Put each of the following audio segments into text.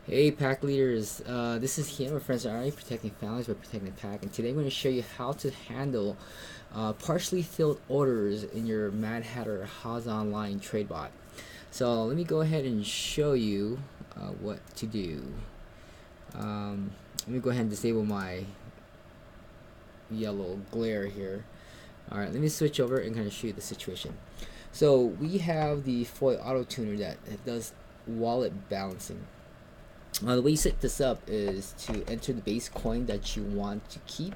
Hey pack leaders, this is Ian with Friends Are Protecting Families by Protecting the Pack, and today I'm going to show you how to handle partially filled orders in your Mad Hatter HAAS Online trade bot. So let me go ahead and show you what to do. Let me go ahead and disable my yellow glare here. Alright, let me switch over and kind of show you the situation. So we have the Foil Auto Tuner that does wallet balancing. The way you set this up is to enter the base coin that you want to keep.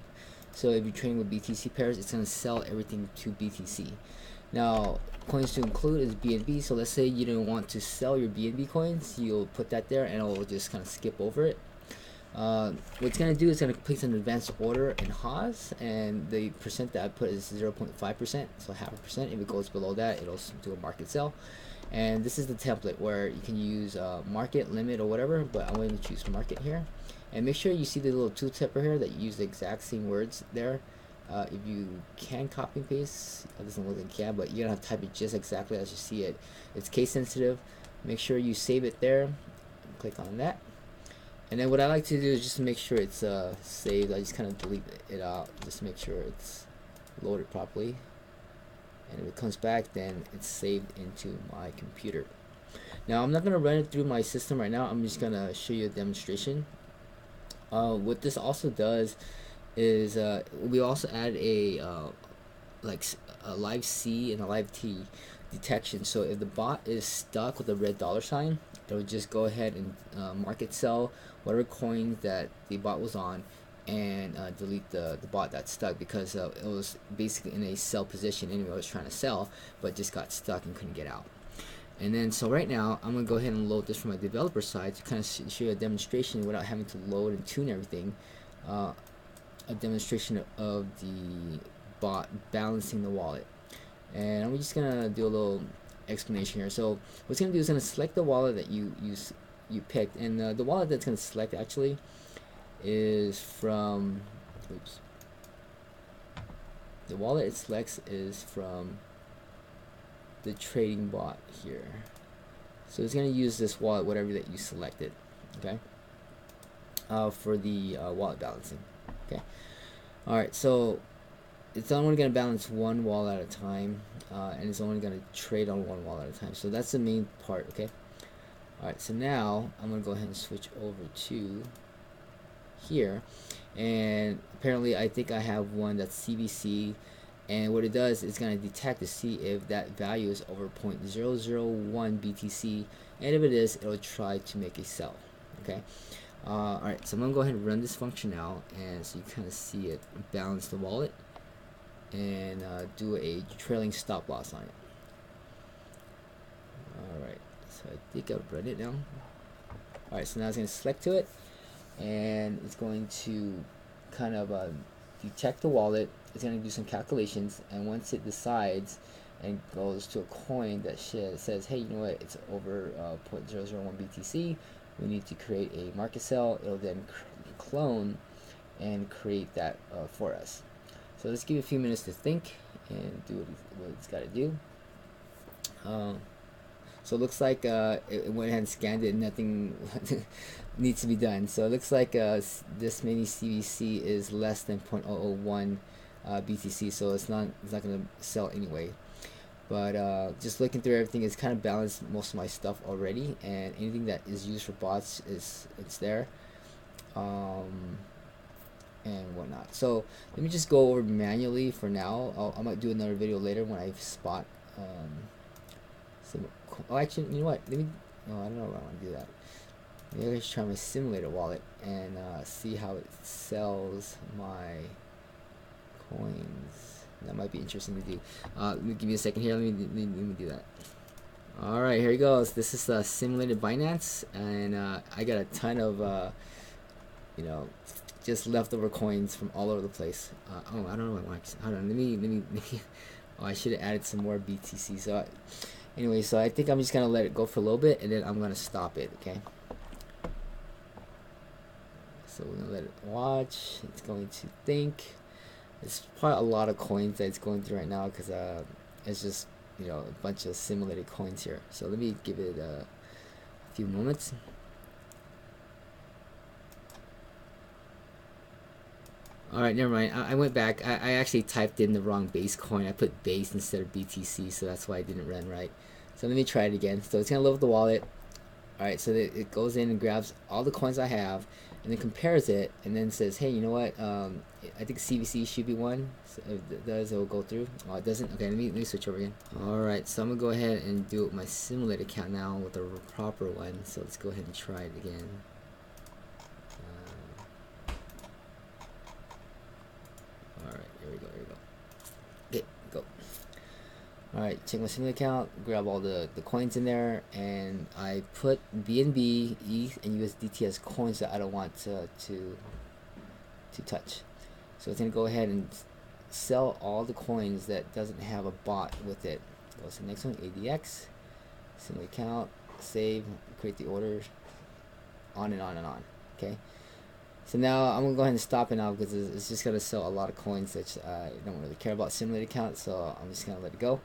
So if you're trading with BTC pairs, it's going to sell everything to BTC. Now, coins to include is BNB. So let's say you don't want to sell your BNB coins, you'll put that there and it'll just kind of skip over it. What it's going to do is going to place an advanced order in HAAS, and the percent that I put is 0.5%, so half a percent. If it goes below that, it'll do a market sell. And this is the template where you can use market, limit, or whatever, but I'm going to choose market here. And make sure you see the little tooltip here that you use the exact same words there. If you can copy and paste, it doesn't look like you can, but you're going to have to type it just exactly as you see it. It's case sensitive. Make sure you save it there. Click on that. And then what I like to do is just to make sure it's saved, I just kind of delete it out just to make sure it's loaded properly. And if it comes back, then it's saved into my computer. Now I'm not going to run it through my system right now. I'm just going to show you a demonstration. What this also does is we also add a like a live C and a live T detection. So if the bot is stuck with a red dollar sign, it'll just go ahead and market sell whatever coins that the bot was on, and delete the bot that's stuck, because it was basically in a sell position anyway. I was trying to sell but just got stuck and couldn't get out. And then so right now I'm gonna go ahead and load this from my developer side to kind of show you a demonstration without having to load and tune everything. A demonstration of the bot balancing the wallet, and I'm just gonna do a little explanation here. So what's gonna do is gonna select the wallet that you picked, and the wallet that's gonna select actually is from, oops, the wallet it selects is from the trading bot here. So it's going to use this wallet, whatever that you selected, okay, for the wallet balancing. Okay, all right, so it's only going to balance one wallet at a time, and it's only going to trade on one wallet at a time. So that's the main part. Okay, all right, so now I'm going to go ahead and switch over to here, and apparently I think I have one that's CVC, and what it does is going to detect to see if that value is over 0.001 BTC, and if it is, it'll try to make a sell. Okay, alright, so I'm going to go ahead and run this function now, and so you kind of see it balance the wallet and do a trailing stop loss on it. Alright, so I think I've run it now. Alright, so now it's going to select to it, and it's going to kind of detect the wallet. It's going to do some calculations, and once it decides and goes to a coin that says, hey, you know what, it's over 0.001 BTC, we need to create a market sell, it'll then clone and create that for us. So let's give it a few minutes to think and do what it's got to do. So it looks like it went ahead and scanned it, and nothing needs to be done. So it looks like this mini CVC is less than 0.001 BTC, so it's not going to sell anyway. But just looking through everything, it's kind of balanced most of my stuff already, and anything that is used for bots it's there, and whatnot. So let me just go over manually for now. I might do another video later when I spot some. Oh, actually, you know what? Let me. Oh, I don't know if I want to do that. Maybe I should try my simulator wallet and see how it sells my coins. That might be interesting to do. Let me give me a second here. Let me do that. All right, here he goes. This is simulated Binance, and I got a ton of just leftover coins from all over the place. Oh, I don't know what I want. Hold on. Let me. Oh, I should have added some more BTC. So. Anyway, so I think I'm just going to let it go for a little bit, and then I'm going to stop it, okay? So we're going to let it watch. It's going to think. It's probably a lot of coins that it's going through right now, because it's just, a bunch of simulated coins here. So let me give it a few moments. All right, never mind. I went back. I actually typed in the wrong base coin. I put base instead of BTC, so that's why it didn't run right. So let me try it again. So it's gonna load the wallet. All right, so that it goes in and grabs all the coins I have, and then compares it, and then says, hey, you know what? I think CVC should be one. So if it does, it will go through. Oh, it doesn't. Okay, let me switch over again. All right, so I'm gonna go ahead and do it with my simulated account now with the proper one. So let's go ahead and try it again. All right, here we go. Here we go. Okay, go. All right, check my simulated account. Grab all the coins in there, and I put BNB, ETH, and USDT as coins that I don't want to touch. So it's gonna go ahead and sell all the coins that doesn't have a bot with it. Go to the next one, ADX, simulated account, save, create the order, on and on and on. Okay. So now I'm gonna go ahead and stop it now because it's just gonna sell a lot of coins that I don't really care about simulated account, so I'm just gonna let it go.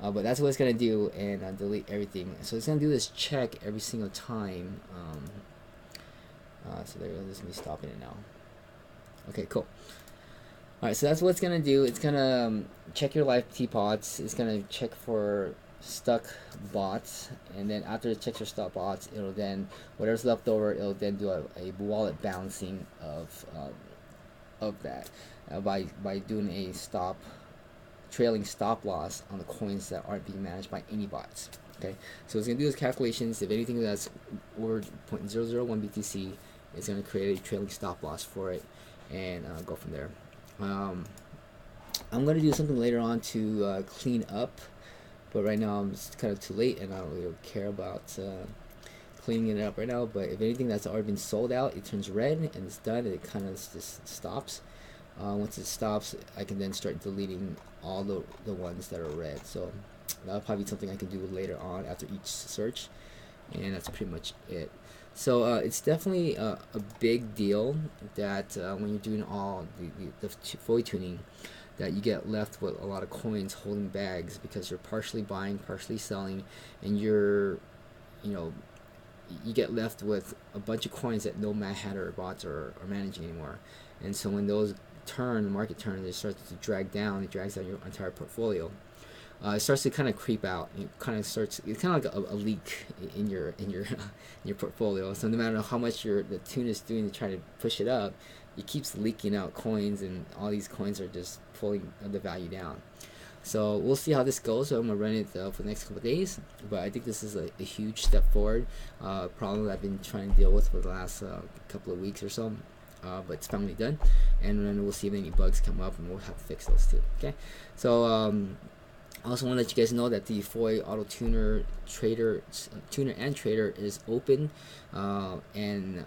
But that's what it's gonna do, and delete everything. So it's gonna do this check every single time. So there, this is me stopping it now. Okay, cool. All right, so that's what it's gonna do. It's gonna check your live teapots. It's gonna check for stuck bots, and then after it checks your stuck bots, it'll then, whatever's left over, it'll then do a wallet balancing of that by doing a trailing stop loss on the coins that aren't being managed by any bots. Okay, so it's gonna do those calculations. If anything that's over 0.001 BTC, it's gonna create a trailing stop loss for it, and go from there. I'm gonna do something later on to clean up, but right now it's kind of too late, and I don't really care about cleaning it up right now. But if anything that's already been sold out, it turns red and it's done, and it kind of just stops. Once it stops, I can then start deleting all the ones that are red. So that'll probably be something I can do later on after each search, and that's pretty much it. So it's definitely a big deal that when you're doing all the FOI tuning, that you get left with a lot of coins holding bags because you're partially buying, partially selling, and you get left with a bunch of coins that no Mad Hatter or bots are managing anymore. And so when those turn, the market turns, it starts to drag down. It drags down your entire portfolio. It starts to kind of creep out. It's kind of like a leak in your your portfolio. So no matter how much the tune is doing to try to push it up, it keeps leaking out coins, and all these coins are just pulling the value down. So we'll see how this goes. So I'm gonna run it for the next couple of days, but I think this is a huge step forward. Problem that I've been trying to deal with for the last couple of weeks or so. But it's finally done, and then we'll see if any bugs come up, and we'll have to fix those too. Okay, so I also want to let you guys know that the FOI Auto Tuner Trader is open, and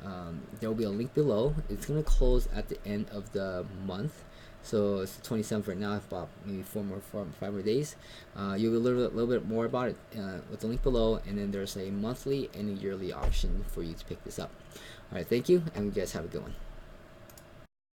there will be a link below. It's gonna close at the end of the month, so it's the 27th right now. About maybe 5 more days. You'll learn a little bit more about it with the link below, and then there's a monthly and a yearly option for you to pick this up. All right, thank you, and you guys have a good one.